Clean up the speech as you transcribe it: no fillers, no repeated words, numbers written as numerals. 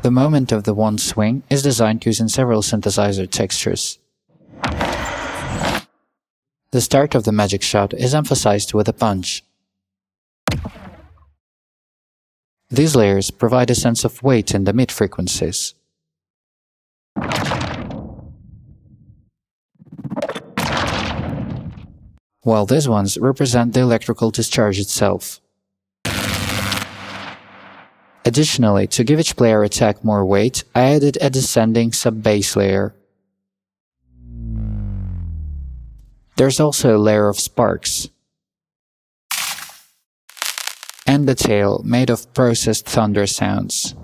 The moment of the wand swing is designed using several synthesizer textures. The start of the magic shot is emphasized with a punch. These layers provide a sense of weight in the mid-frequencies. While these ones represent the electrical discharge itself. Additionally, to give each player attack more weight, I added a descending sub-bass layer. There's also a layer of sparks. And the tail made of processed thunder sounds.